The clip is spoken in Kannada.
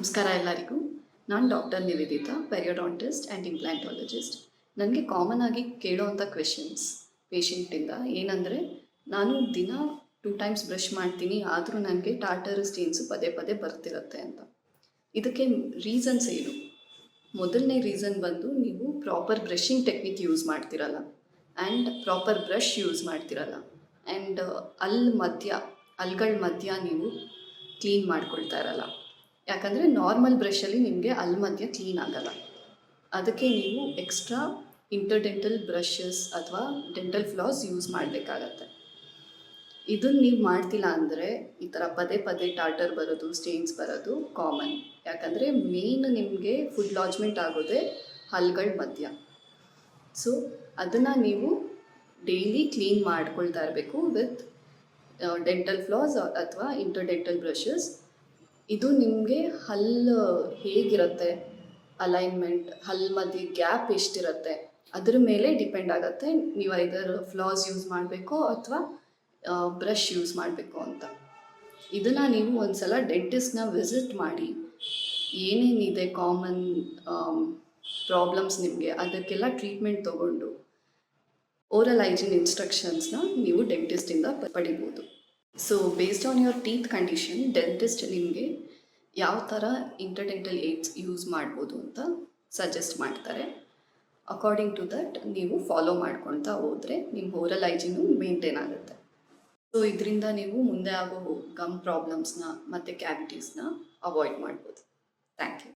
ನಮಸ್ಕಾರ ಎಲ್ಲರಿಗೂ. ನಾನು ಡಾಕ್ಟರ್ ನಿವೇದಿತಾ, ಪೆರಿಯೋಡಾಂಟಿಸ್ಟ್ ಆ್ಯಂಡ್ ಇಂಪ್ಲಾಂಟಾಲಜಿಸ್ಟ್. ನನಗೆ ಕಾಮನ್ ಆಗಿ ಕೇಳೋವಂಥ ಕ್ವೆಶನ್ಸ್ ಪೇಷಂಟಿಂದ ಏನಂದರೆ, ನಾನು ದಿನ 2 ಟೈಮ್ಸ್ ಬ್ರಷ್ ಮಾಡ್ತೀನಿ, ಆದರೂ ನನಗೆ ಟಾಟರ್ ಸ್ಟೇನ್ಸು ಪದೇ ಪದೇ ಬರ್ತಿರುತ್ತೆ ಅಂತ. ಇದಕ್ಕೆ ರೀಸನ್ಸ್ ಏನು? ಮೊದಲನೇ ರೀಸನ್ ಬಂದು ನೀವು ಪ್ರಾಪರ್ ಬ್ರಷಿಂಗ್ ಟೆಕ್ನಿಕ್ ಯೂಸ್ ಮಾಡ್ತಿರಲ್ಲ ಆ್ಯಂಡ್ ಪ್ರಾಪರ್ ಬ್ರಷ್ ಯೂಸ್ ಮಾಡ್ತಿರಲ್ಲ ಆ್ಯಂಡ್ ಹಲ್ಗಳ ಮಧ್ಯ ನೀವು ಕ್ಲೀನ್ ಮಾಡ್ಕೊಳ್ತಾ ಇರಲ್ಲ. ಯಾಕಂದರೆ ನಾರ್ಮಲ್ ಬ್ರಷಲ್ಲಿ ನಿಮಗೆ ಹಲ್ ಮಧ್ಯ ಕ್ಲೀನ್ ಆಗಲ್ಲ. ಅದಕ್ಕೆ ನೀವು ಎಕ್ಸ್ಟ್ರಾ ಇಂಟರ್ಡೆಂಟಲ್ ಬ್ರಷಸ್ ಅಥವಾ ಡೆಂಟಲ್ ಫ್ಲಾಸ್ ಯೂಸ್ ಮಾಡಬೇಕಾಗತ್ತೆ. ಇದನ್ನು ನೀವು ಮಾಡ್ತಿಲ್ಲ ಅಂದರೆ ಈ ಥರ ಪದೇ ಪದೇ ಟಾಟರ್ ಬರೋದು, ಸ್ಟೇನ್ಸ್ ಬರೋದು ಕಾಮನ್. ಯಾಕಂದರೆ ಮೇನ್ ನಿಮಗೆ ಫುಡ್ ಲಾಡ್ಜ್ಮೆಂಟ್ ಆಗೋದೇ ಹಲ್ಗಳ ಮಧ್ಯ. ಸೊ ಅದನ್ನು ನೀವು ಡೈಲಿ ಕ್ಲೀನ್ ಮಾಡ್ಕೊಳ್ತಾ ಇರಬೇಕು ವಿತ್ ಡೆಂಟಲ್ ಫ್ಲಾಸ್ ಅಥವಾ ಇಂಟರ್ಡೆಂಟಲ್ ಬ್ರಷಸ್. ಇದು ನಿಮಗೆ ಹಲ್ಲು ಹೇಗಿರುತ್ತೆ, ಅಲೈನ್ಮೆಂಟ್, ಹಲ್ಲು ಮಧ್ಯೆ ಗ್ಯಾಪ್ ಎಷ್ಟಿರುತ್ತೆ ಅದ್ರ ಮೇಲೆ ಡಿಪೆಂಡ್ ಆಗುತ್ತೆ ನೀವು ಐದರ್ ಫ್ಲಾಸ್ ಯೂಸ್ ಮಾಡಬೇಕು ಅಥವಾ ಬ್ರಷ್ ಯೂಸ್ ಮಾಡಬೇಕು ಅಂತ. ಇದನ್ನು ನೀವು ಒಂದು ಸಲ ಡೆಂಟಿಸ್ಟ್ನ ವಿಸಿಟ್ ಮಾಡಿ ಏನೇನಿದೆ ಕಾಮನ್ ಪ್ರಾಬ್ಲಮ್ಸ್ ನಿಮಗೆ ಅದಕ್ಕೆಲ್ಲ ಟ್ರೀಟ್ಮೆಂಟ್ ತೊಗೊಂಡು ಓರಲ್ ಹೈಜಿನ್ ಇನ್ಸ್ಟ್ರಕ್ಷನ್ಸ್ನ ನೀವು ಡೆಂಟಿಸ್ಟಿಂದ ಪಡಿಬೋದು. So based on your teeth condition dentist ನಿಮಗೆ ಯಾವ ಥರ ಇಂಟರ್ಡೆಂಟಲ್ ಏಡ್ಸ್ ಯೂಸ್ ಮಾಡ್ಬೋದು ಅಂತ ಸಜೆಸ್ಟ್ ಮಾಡ್ತಾರೆ. ಅಕಾರ್ಡಿಂಗ್ ಟು ದಟ್ ನೀವು ಫಾಲೋ ಮಾಡ್ಕೊಳ್ತಾ ಹೋದರೆ ನಿಮ್ಮ ಓರಲ್ ಹೈಜಿನು ಮೇಂಟೈನ್ ಆಗುತ್ತೆ. ಸೊ ಇದರಿಂದ ನೀವು ಮುಂದೆ ಆಗೋ ಗಮ್ ಪ್ರಾಬ್ಲಮ್ಸ್ನ ಮತ್ತು ಕ್ಯಾವಿಟೀಸ್ನ ಅವಾಯ್ಡ್ ಮಾಡ್ಬೋದು. Thank you.